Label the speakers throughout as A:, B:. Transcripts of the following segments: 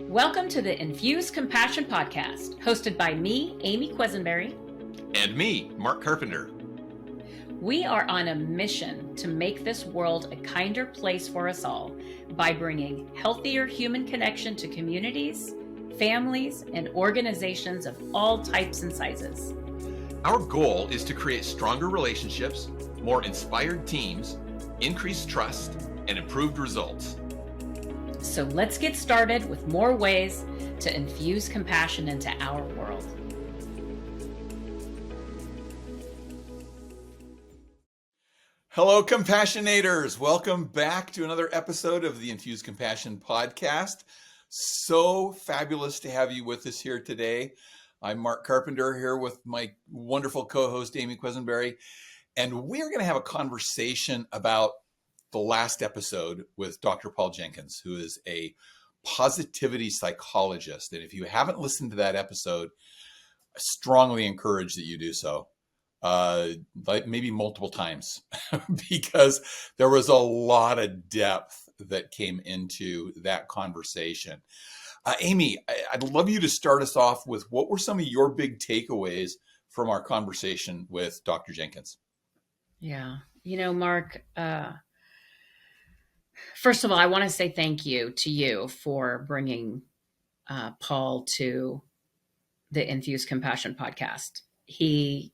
A: Welcome to the Infuse Compassion Podcast, hosted by me, Amy Quisenberry.
B: And me, Mark Carpenter.
A: We are on a mission to make this world a kinder place for us all by bringing healthier human connection to communities, families, and organizations of all types and sizes.
B: Our goal is to create stronger relationships, more inspired teams, increased trust, and improved results.
A: So let's get started with more ways to infuse compassion into our world.
B: Hello, Compassionators. Welcome back to another episode of the Infuse Compassion Podcast. So fabulous to have you with us here today. I'm Mark Carpenter here with my wonderful co-host, Amy Quisenberry, and we're going to have a conversation about the last episode with Dr. Paul Jenkins, who is a positivity psychologist. And if you haven't listened to that episode, I strongly encourage that you do so, like maybe multiple times, because there was a lot of depth that came into that conversation. Amy, I'd love you to start us off with what were some of your big takeaways from our conversation with Dr. Jenkins?
A: Yeah, Mark, first of all, I want to say thank you to you for bringing Paul to the Infuse Compassion podcast. The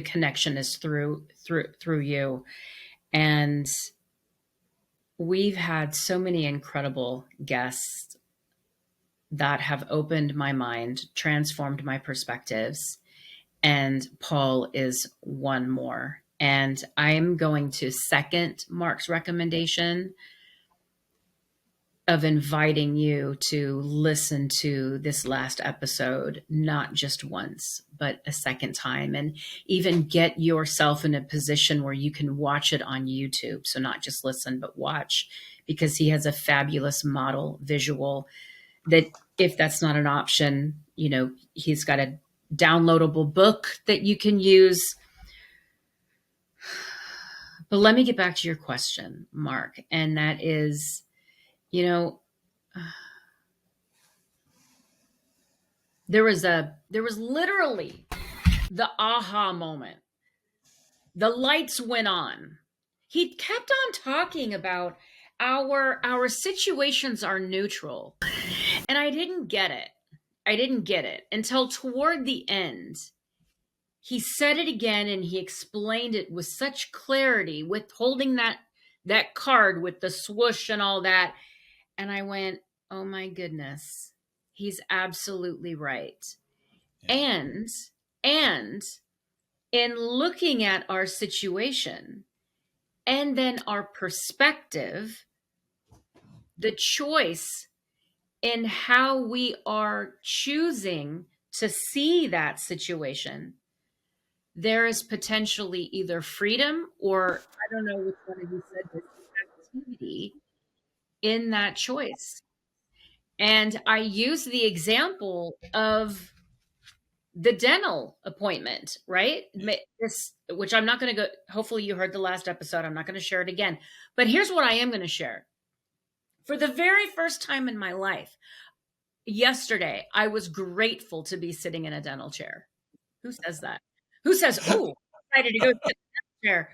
A: connection is through you, and we've had so many incredible guests that have opened my mind, transformed my perspectives, and Paul is one more. And I'm going to second Mark's recommendation of inviting you to listen to this last episode, not just once, but a second time, and even get yourself in a position where you can watch it on YouTube. So not just listen, but watch, because he has a fabulous model visual that, if that's not an option, he's got a downloadable book that you can use. But let me get back to your question, Mark. And that is, there was literally the aha moment. The lights went on. He kept on talking about our situations are neutral. And I didn't get it until toward the end. He said it again, and he explained it with such clarity, with holding that card with the swoosh and all that. And I went, oh my goodness, he's absolutely right. Yeah. And in looking at our situation and then our perspective, the choice in how we are choosing to see that situation, there is potentially either freedom or, I don't know which one of you said this, activity in that choice. And I use the example of the dental appointment, right? Which I'm not going to go, hopefully you heard the last episode. I'm not going to share it again. But here's what I am going to share. For the very first time in my life, yesterday, I was grateful to be sitting in a dental chair. Who says that? Who says, oh, I'm excited to go sit in a dental chair?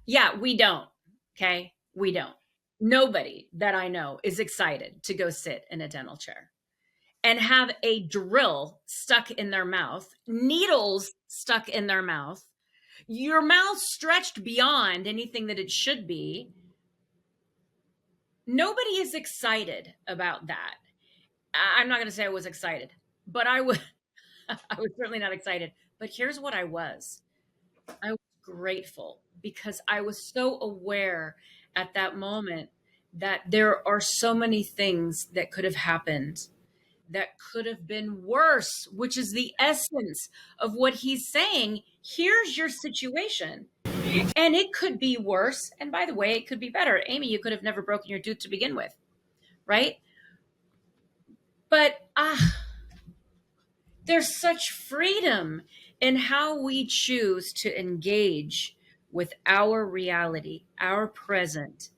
A: Yeah, we don't. Okay, we don't. Nobody that I know is excited to go sit in a dental chair and have a drill stuck in their mouth, needles stuck in their mouth, your mouth stretched beyond anything that it should be. Nobody is excited about that. I'm not going to say I was excited, but I was certainly not excited. But here's what I was. I was grateful, because I was so aware at that moment that there are so many things that could have happened that could have been worse, which is the essence of what he's saying. Here's your situation, and it could be worse. And by the way, it could be better. Amy, you could have never broken your tooth to begin with, right? But there's such freedom in how we choose to engage with our reality, our present.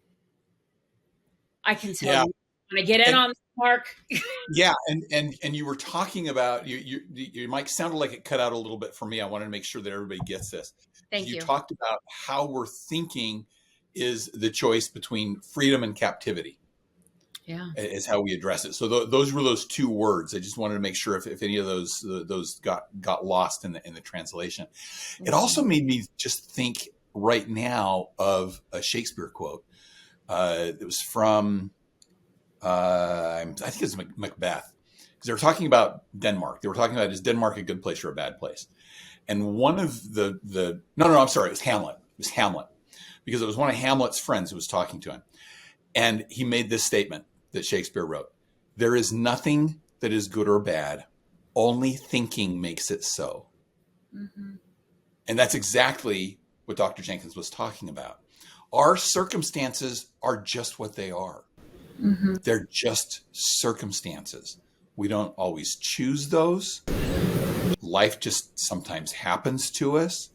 A: I can tell you, I get in
B: And
A: on Mark.
B: yeah, and you were talking about your mic sounded like it cut out a little bit for me. I wanted to make sure that everybody gets this.
A: Thank
B: You
A: you.
B: talked about how we're thinking is the choice between freedom and captivity,
A: Yeah.
B: is how we address it. So those were those two words. I just wanted to make sure if any of those got lost in the translation. It also
A: Mhm.
B: made me just think right now of a Shakespeare quote. It was from I think it's Macbeth, because they were talking about Denmark. They were talking about, is Denmark a good place or a bad place? And one of the no, I'm sorry, it was Hamlet. It was Hamlet, because it was one of Hamlet's friends who was talking to him, and he made this statement that Shakespeare wrote: "There is nothing that is good or bad. Only thinking makes it so."
A: Mhm.
B: And that's exactly what Dr. Jenkins was talking about. Our circumstances are just what they are.
A: Mhm.
B: They're just circumstances. We don't always choose those. Life just sometimes happens to us.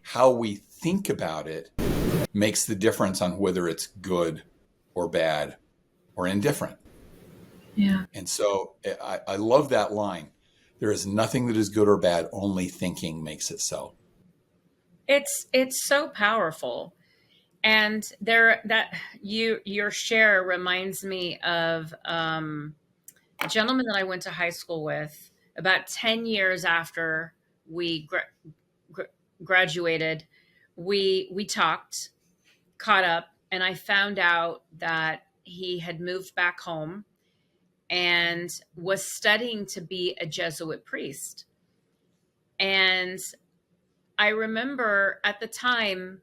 B: How we think about it makes the difference on whether it's good or bad or indifferent.
A: Yeah.
B: And so I love that line. There is nothing that is good or bad, only thinking makes it so.
A: It's so powerful. And there that your share reminds me of a gentleman that I went to high school with about 10 years after we gra- graduated. We talked, caught up, and I found out that he had moved back home and was studying to be a Jesuit priest. And I remember at the time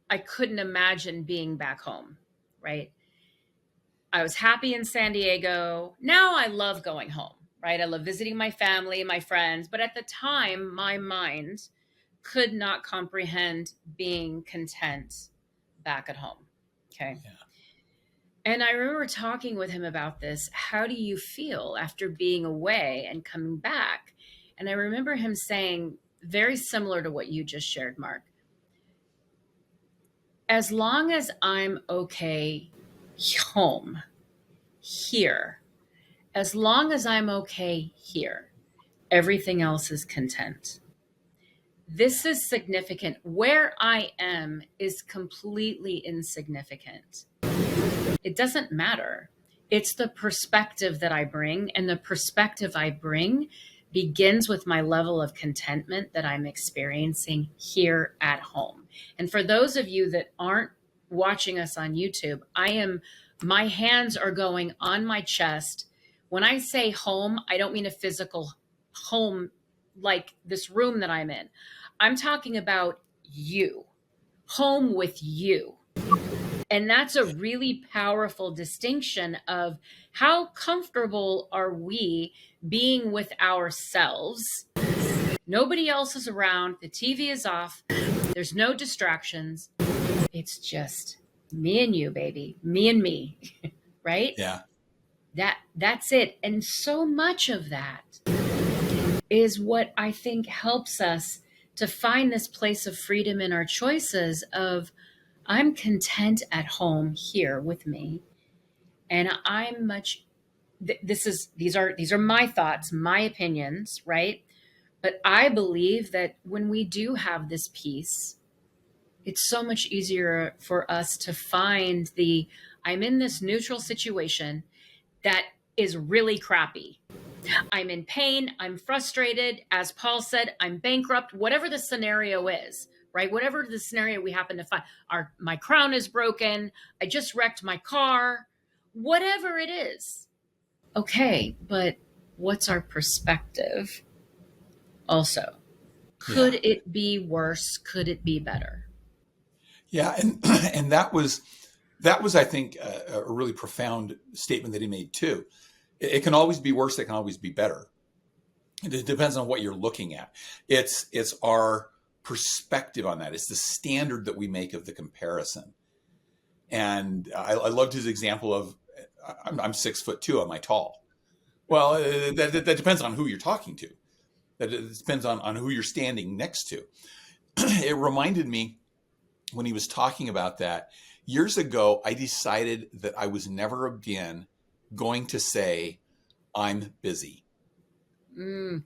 A: I couldn't imagine being back home, right? I was happy in San Diego. Now I love going home, right? I love visiting my family, my friends. But at the time, my mind could not comprehend being content back at home. Okay.
B: Yeah.
A: And I remember talking with him about this. How do you feel after being away and coming back? And I remember him saying, very similar to what you just shared, Mark, as long as I'm okay home, here, as long as I'm okay here, everything else is content. This is significant. Where I am is completely insignificant. It doesn't matter. It's the perspective that I bring, and the perspective I bring begins with my level of contentment that I'm experiencing here at home. And for those of you that aren't watching us on YouTube, my hands are going on my chest. When I say home, I don't mean a physical home like this room that I'm in. I'm talking about you, home with you. And that's a really powerful distinction of how comfortable are we being with ourselves. Nobody else is around. The TV is off. There's no distractions. It's just me and you, baby. Me and me. Right?
B: Yeah.
A: That's it. And so much of that is what I think helps us to find this place of freedom in our choices of I'm content at home here with me, and I'm much these are my thoughts, my opinions, right? But I believe that when we do have this peace, it's so much easier for us to find the I'm in this neutral situation that is really crappy. I'm in pain. I'm frustrated. As Paul said, I'm bankrupt, whatever the scenario is, right? Whatever the scenario we happen to find. My crown is broken. I just wrecked my car. Whatever it is. Okay, but what's our perspective also?
B: Yeah.
A: Could it be worse? Could it be better?
B: Yeah. And and that was I think a really profound statement that he made too. It can always be worse. It can always be better. It depends on what you're looking at. It's our perspective on that. It's the standard that we make of the comparison. And I loved his example of I'm 6'2". Am I tall? Well, that depends on who you're talking to. That it depends on who you're standing next to. It reminded me when he was talking about that. Years ago, I decided that I was never again going to say, I'm busy,
A: Mm.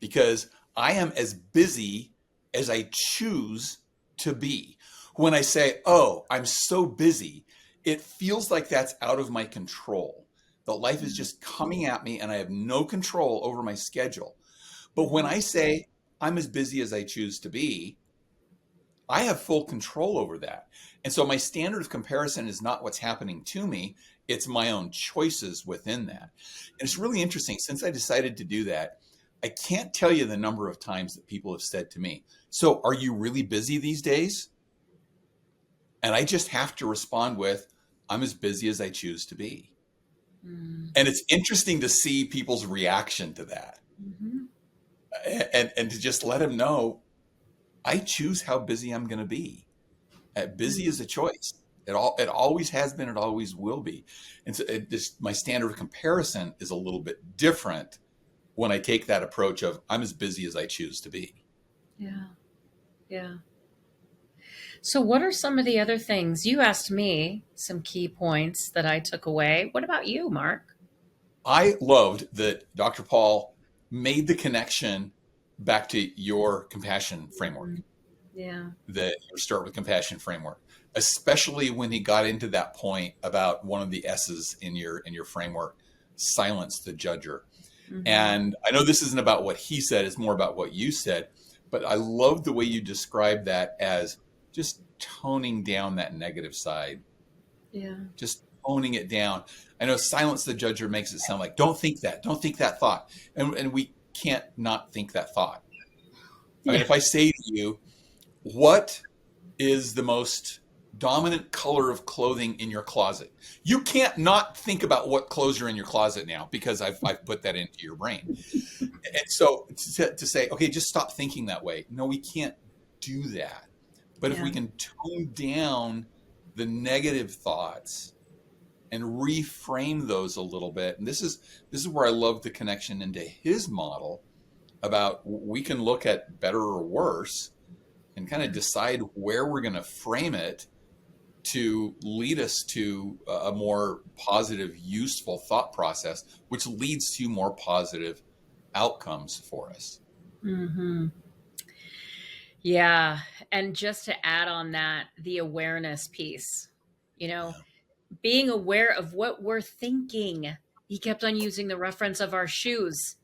B: because I am as busy as I choose to be. When I say, oh, I'm so busy, it feels like that's out of my control. The life is just coming at me and I have no control over my schedule. But when
A: Mhm.
B: I say, I'm as busy as I choose to be, I have full control over that. And so my standard of comparison is not what's happening to me, it's my own choices within that. And it's really interesting. Since I decided to do that, I can't tell you the number of times that people have said to me, so are you really busy these days? And I just have to respond with, I'm as busy as I choose to be.
A: Mm.
B: And it's interesting to see people's reaction to that,
A: Mhm.
B: and to just let them know, I choose how busy I'm going to be. Busy
A: Mm.
B: is a choice. It always has been. It always will be. And so my standard of comparison is a little bit different when I take that approach of I'm as busy as I choose to be.
A: Yeah. Yeah. So, what are some of the other things? You asked me some key points that I took away. What about you, Mark?
B: I loved that Dr. Paul made the connection back to your compassion framework,
A: Mm. Yeah.
B: the your start with compassion framework, especially when he got into that point about one of the S's in your framework, silence the judger.
A: Hmm.
B: And I know this isn't about what he said, it's more about what you said, but I love the way you described that as just toning down that negative side,
A: Yeah.
B: just toning it down. I know silence the judger makes it sound like, don't think that thought. And we can't not think that thought. I mean,
A: Yeah.
B: if I say to you, what is the most dominant color of clothing in your closet? You can't not think about what clothes are in your closet now because I've put that into your brain. And so to say, okay, just stop thinking that way. No, we can't do that. But if we
A: Yeah.
B: can tone down the negative thoughts and reframe those a little bit, and this is where I love the connection into his model about we can look at better or worse and kind of decide where we're going to frame it to lead us to a more positive, useful thought process, which leads to more positive outcomes for us.
A: Hmm. Yeah. And just to add on that, the awareness piece, you know, being aware of what we're thinking. He kept on using the reference of our shoes.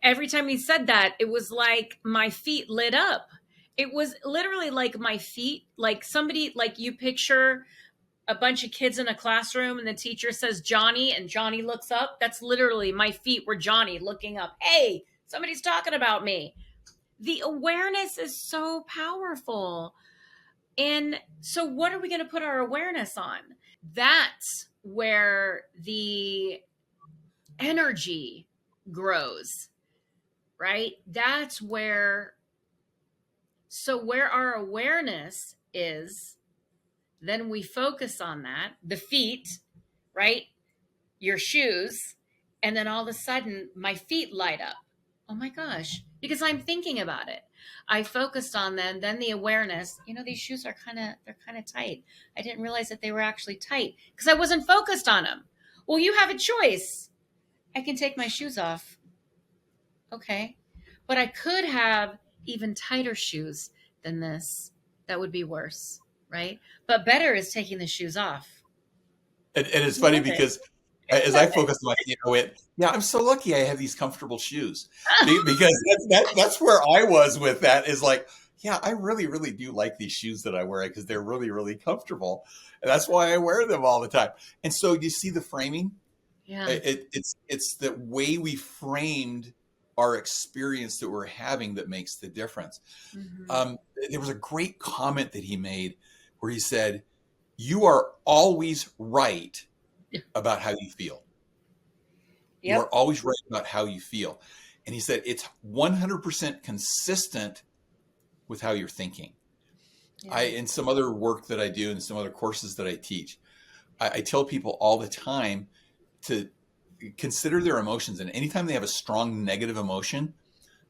A: Every time he said that, it was like my feet lit up. It was literally like my feet, like somebody, like you picture a bunch of kids in a classroom and the teacher says Johnny and Johnny looks up. That's literally my feet were Johnny looking up. Hey, somebody's talking about me. The awareness is so powerful. And so, what are we going to put our awareness on? That's where the energy grows, right? That's where, so where our awareness is, then we focus on that, the feet, right? Your shoes, and then all of a sudden my feet light up. Oh my gosh, because I'm thinking about it. I focused on them, then the awareness, these shoes are they're kind of tight. I didn't realize that they were actually tight because I wasn't focused on them. Well, you have a choice. I can take my shoes off. Okay. But I could have even tighter shoes than this. That would be worse, right? But better is taking the shoes off.
B: And it's
A: I
B: funny
A: love it.
B: because
A: I
B: as I
A: love it.
B: focus on my feet, I went, yeah, I'm so lucky I have these comfortable shoes. Because that's where I was with that is like, yeah, I really, really do like these shoes that I wear because they're really, really comfortable. And that's why I wear them all the time. And so you see the framing?
A: Yeah.
B: It's the way we framed our experience that we're having that makes the difference.
A: Hmm.
B: Um, there was a great comment that he made where he said, you are always right about how you feel. You are
A: Yep.
B: always right about how you feel. And he said it's 100% consistent with how you're thinking.
A: Yeah.
B: In some other work that I do and some other courses that I teach, I tell people all the time to consider their emotions. And anytime they have a strong negative emotion,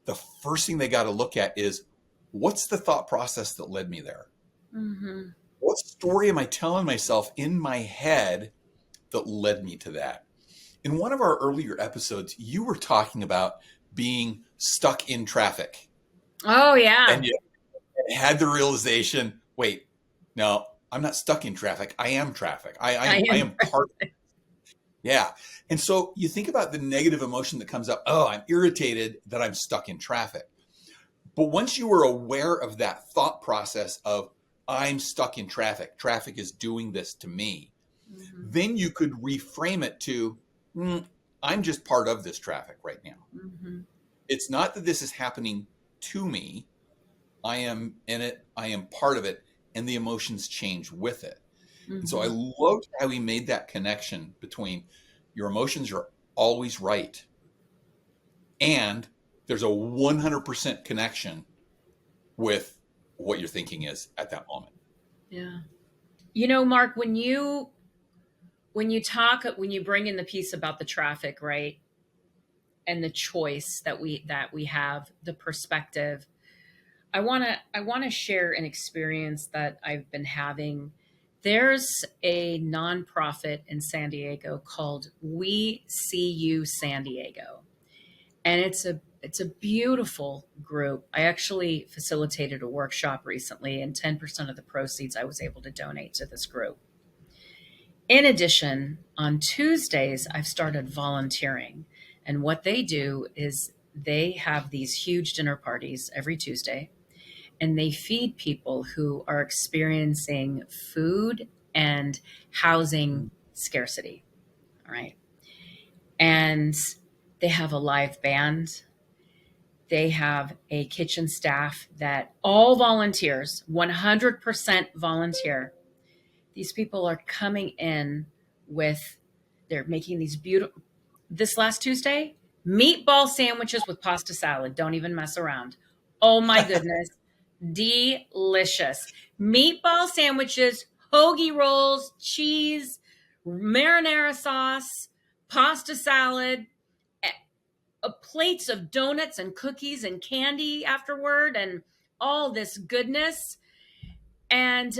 B: the first thing they got to look at is what's the thought process that led me there?
A: Hmm.
B: What story am I telling myself in my head that led me to that? In one of our earlier episodes, you were talking about being stuck in traffic,
A: Oh, yeah.
B: and you had the realization, wait, no, I'm not stuck in traffic. I am traffic.
A: I
B: I
A: am.
B: am part. Yeah. And so you think about the negative emotion that comes up. Oh, I'm irritated that I'm stuck in traffic. But once you were aware of that thought process of I'm stuck in traffic, traffic is doing this to me,
A: Mhm,
B: then you could reframe it to, I'm just part of this traffic right now.
A: mhm,
B: It's not that this is happening to me. I am in it. I am part of it. And the emotions change with it. And so I
A: mhm.
B: loved how he made that connection between your emotions are always right. And there's a 100% connection with what your thinking is at that moment.
A: Yeah. Mark, when you bring in the piece about the traffic, right? And the choice that we have, the perspective. I want to share an experience that I've been having. There's a nonprofit in San Diego called We See You San Diego. And it's a beautiful group. I actually facilitated a workshop recently, and 10% of the proceeds I was able to donate to this group. In addition, on Tuesdays, I've started volunteering. And what they do is they have these huge dinner parties every Tuesday, and they feed people who are experiencing food and housing scarcity. All right. And they have a live band. They have a kitchen staff that all volunteers, 100% volunteer. These people are coming in with, they're making these beautiful, this last Tuesday, meatball sandwiches with pasta salad. Don't even mess around. Oh my goodness. Delicious. Meatball sandwiches, hoagie rolls, cheese, marinara sauce, pasta salad, plates of donuts and cookies and candy afterward, and all this goodness. And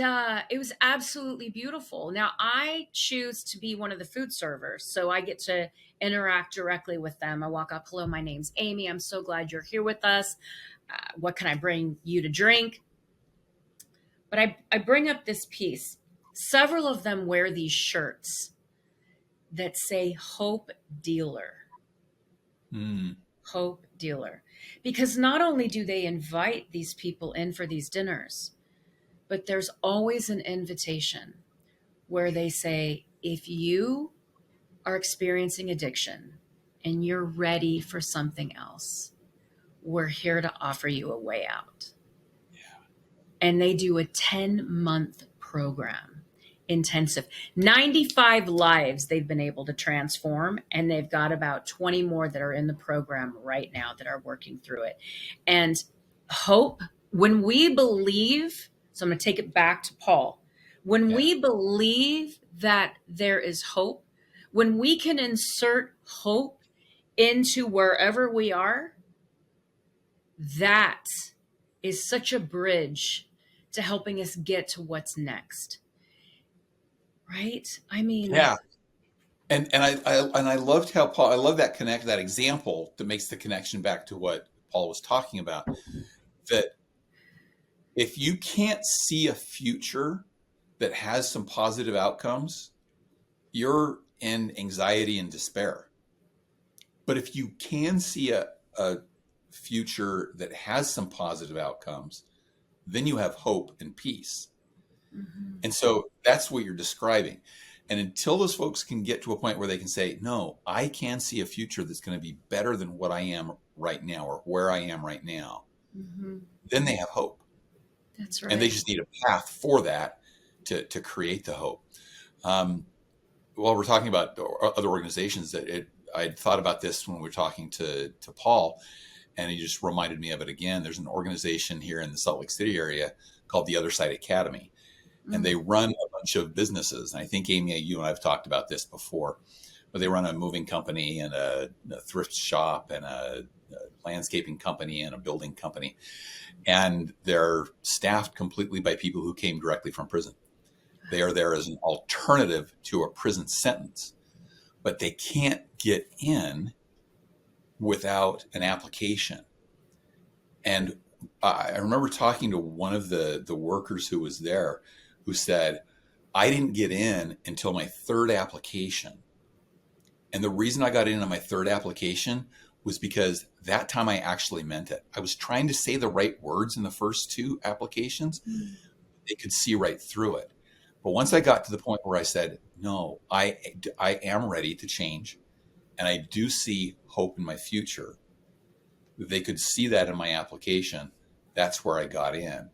A: it was absolutely beautiful. Now, I choose to be one of the food servers, so I get to interact directly with them. I walk up, hello, my name's Amy. I'm so glad you're here with us. What can I bring you to drink? But I bring up this piece. Several of them wear these shirts that say Hope Dealer.
B: Mm.
A: Hope Dealer. Because not only do they invite these people in for these dinners, but there's always an invitation where they say, if you are experiencing addiction and you're ready for something else, we're here to offer you a way out. And they do a 10-month program, intensive. 95 lives they've been able to transform, and they've got about 20 more that are in the program right now that are working through it. And hope, when we believe, so I'm going to take it back to Paul. When
B: Yeah.
A: we believe that there is hope, when we can insert hope into wherever we are, that is such a bridge to helping us get to what's next. Right? I mean,
B: Yeah. And I loved how Paul, I love that example that makes the connection back to what Paul was talking about. That if you can't see a future that has some positive outcomes, you're in anxiety and despair. But if you can see a future that has some positive outcomes, then you have hope and peace.
A: mhm,
B: And so that's what you're describing. And until those folks can get to a point where they can say, no, I can see a future that's going to be better than what I am right now or where I am right now,
A: mhm.
B: then they have hope.
A: That's
B: And they
A: right.
B: just need a path for that to create the hope. Um, while we're talking about other organizations, I thought about this when we were talking to Paul, and he just reminded me of it again. There's an organization here in the Salt Lake City area called the Other Side Academy, and they
A: Mm,
B: run a bunch of businesses. And I think, Amy, you and I have talked about this before, but they run a moving company and a thrift shop and a landscaping company and a building company. And they're staffed completely by people who came directly from prison. They are there as an alternative to a prison sentence, but they can't get in without an application. And I remember talking to one of the workers who was there, who said, I didn't get in until my third application. And the reason I got in on my third application was because that time I actually meant it. I was trying to say the right words in the first two applications. They could see right through it. But once I got to the point where I said, no, I am ready to change, and I do see hope in my future, they could see that in my application. That's where I got in.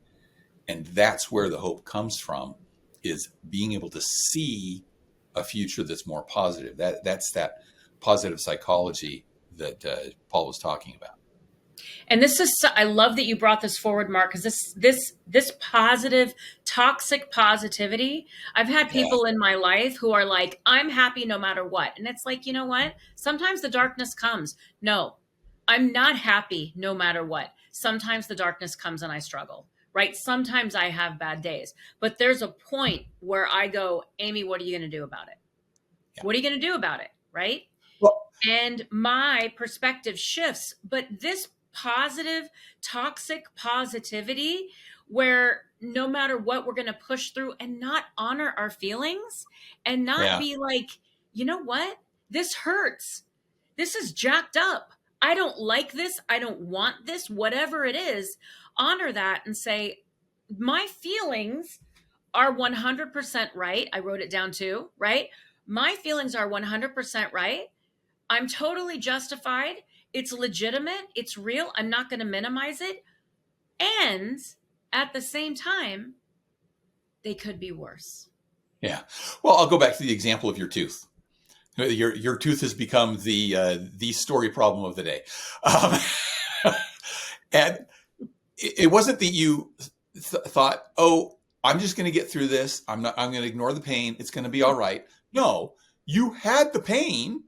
B: And that's where the hope comes from, is being able to see a future that's more positive. That's that positive psychology that Paul was talking about.
A: And this is, I love that you brought this forward, Mark, because this positive, toxic positivity. I've had
B: Yeah.
A: people in my life who are like, I'm happy no matter what. And it's like, you know what? Sometimes the darkness comes. No, I'm not happy no matter what. Sometimes the darkness comes and I struggle, right? Sometimes I have bad days, but there's a point where I go, Amy, what are you going to do about it?
B: Yeah.
A: What are you going to do about it? Right?
B: Well,
A: And my perspective shifts. But this positive, toxic positivity, where no matter what, we're going to push through and not honor our feelings and not
B: yeah.
A: be like, you know what? This hurts. This is jacked up. I don't like this. I don't want this, whatever it is. Honor that and say, my feelings are 100% right. I wrote it down too, right? My feelings are 100% right. I'm totally justified. It's legitimate. It's real. I'm not going to minimize it. And at the same time, they could be worse.
B: Yeah. Well, I'll go back to the example of your tooth. Your tooth has become the story problem of the day, and it wasn't that you thought, oh, I'm just going to get through this. I'm going to ignore the pain. It's going to be all right. No, you had the pain.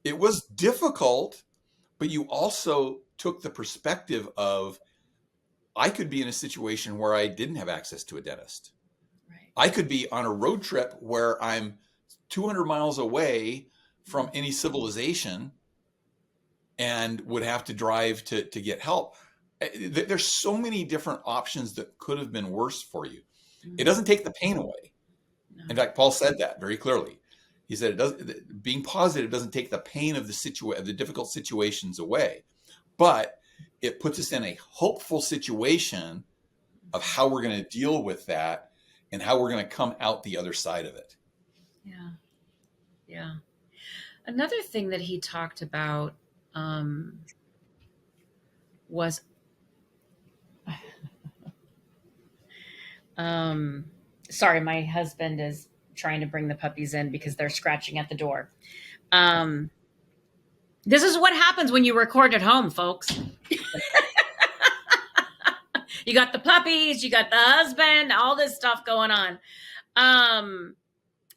B: It was difficult, but you also took the perspective of, I could be in a situation where I didn't have access to a dentist.
A: Right.
B: I could be on a road trip where I'm 200 miles away from any civilization and would have to drive to get help. There's so many different options that could have been worse for you. It doesn't take the pain away.
A: No.
B: In fact, Paul said that very clearly. He said, being positive doesn't take the pain of the difficult situations away, but it puts us in a hopeful situation of how we're going to deal with that and how we're going to come out the other side of it.
A: Yeah. Yeah. Another thing that he talked about was sorry, my husband is trying to bring the puppies in because they're scratching at the door. This is what happens when you record at home, folks. You got the puppies, you got the husband, all this stuff going on.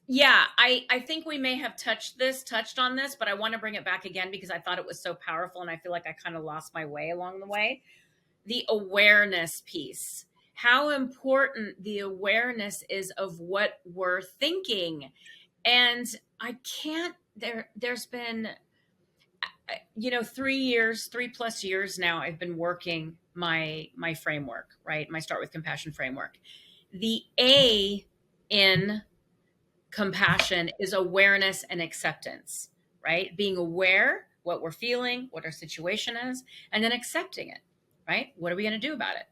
A: Yeah, I think we may have touched on this, but I want to bring it back again because I thought it was so powerful and I feel like I kind of lost my way along the way. The awareness piece. How important the awareness is of what we're thinking. And I can't, there's been, 3+ years now, I've been working my framework, right? My Start with Compassion framework. The A in compassion is awareness and acceptance, right? Being aware what we're feeling, what our situation is, and then accepting it, right? What are we going to do about it?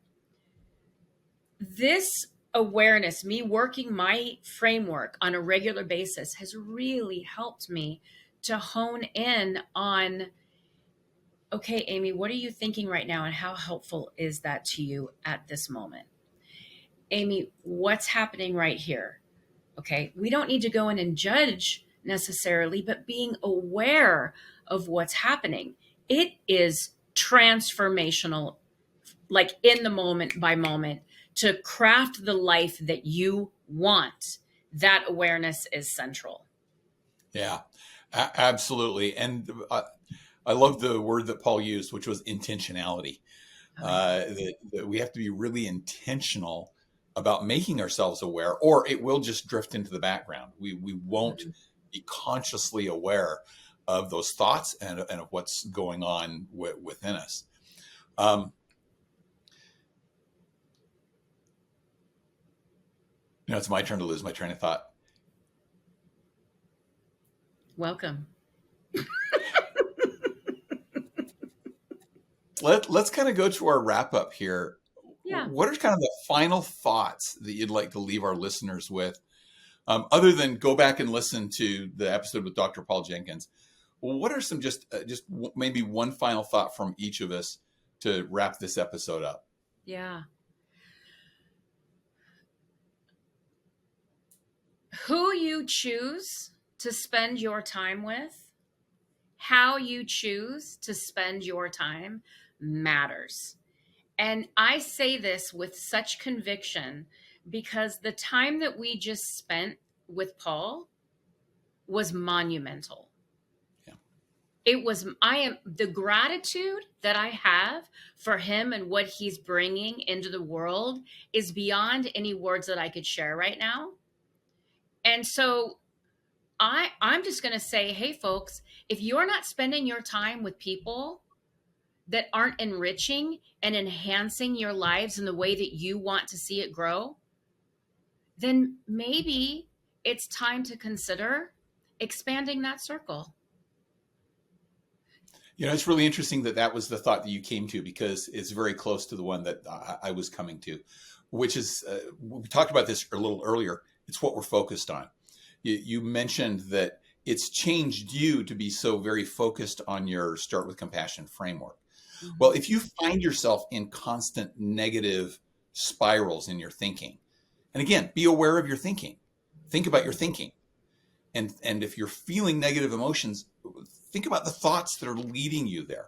A: This awareness, me working my framework on a regular basis, has really helped me to hone in on, okay, Amy, what are you thinking right now and how helpful is that to you at this moment? Amy, what's happening right here? Okay, we don't need to go in and judge necessarily, but being aware of what's happening. It is transformational, like in the moment by moment, to craft the life that you want. That awareness is central.
B: Yeah, absolutely. And I love the word that Paul used, which was intentionality. That we have to be really intentional about making ourselves aware, or it will just drift into the background. We won't be consciously aware of those thoughts and of what's going on within us. It's my turn to lose my train of thought.
A: Welcome.
B: Let's kind of go to our wrap up here.
A: Yeah.
B: What are kind of the final thoughts that you'd like to leave our listeners with, other than go back and listen to the episode with Dr. Paul Jenkins? Well, what are some just maybe one final thought from each of us to wrap this episode up?
A: Yeah. Who you choose to spend your time with, how you choose to spend your time matters. And I say this with such conviction because the time that we just spent with Paul was monumental.
B: Yeah.
A: The gratitude that I have for him and what he's bringing into the world is beyond any words that I could share right now. And so I'm just going to say, hey, folks, if you're not spending your time with people that aren't enriching and enhancing your lives in the way that you want to see it grow, then maybe it's time to consider expanding that circle.
B: It's really interesting that was the thought that you came to, because it's very close to the one that I was coming to, which is, we talked about this a little earlier. It's what we're focused on. You mentioned that it's changed you to be so very focused on your Start with Compassion framework. Mm-hmm. Well, if you find yourself in constant negative spirals in your thinking, and again, be aware of your thinking. Think about your thinking. And if you're feeling negative emotions, think about the thoughts that are leading you there.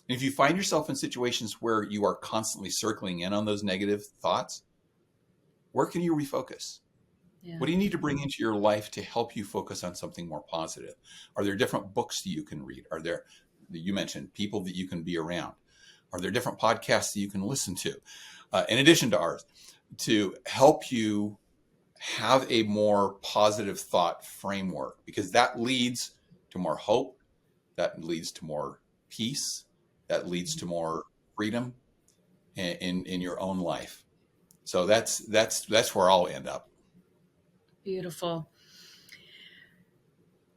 B: And if you find yourself in situations where you are constantly circling in on those negative thoughts, where can you refocus? Yeah. What do you need to bring into your life to help you focus on something more positive? Are there different books that you can read? Are there, you mentioned, people that you can be around? Are there different podcasts that you can listen to, in addition to ours, to help you have a more positive thought framework? Because that leads to more hope, that leads to more peace, that leads to more freedom in your own life. So that's where I'll end up.
A: Beautiful.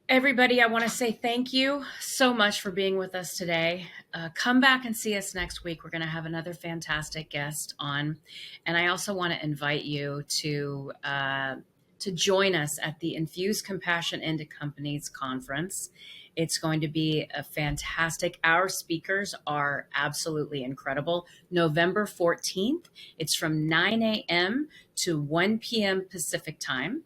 A: Everybody, I want to say thank you so much for being with us today. Come back and see us next week. We're going to have another fantastic guest on. And I also want to invite you to join us at the Infuse Compassion into Companies conference. It's going to be a fantastic. Our speakers are absolutely incredible. November 14th, it's from 9 a.m. to 1 p.m. Pacific time.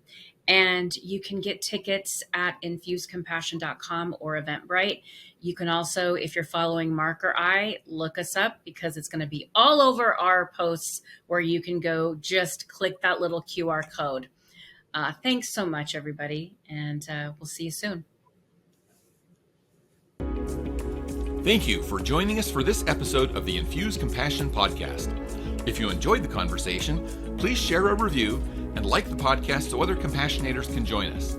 A: And you can get tickets at infusecompassion.com or Eventbrite. You can also, if you're following Mark or I, look us up, because it's going to be all over our posts where you can go just click that little QR code. Thanks so much, everybody. And we'll see you soon.
B: Thank you for joining us for this episode of the Infuse Compassion podcast. If you enjoyed the conversation, please share a review and like the podcast so other compassionators can join us.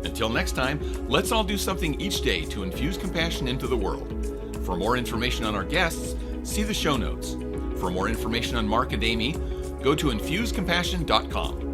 B: Until next time, let's all do something each day to infuse compassion into the world. For more information on our guests, see the show notes. For more information on Mark and Amy, go to infusecompassion.com.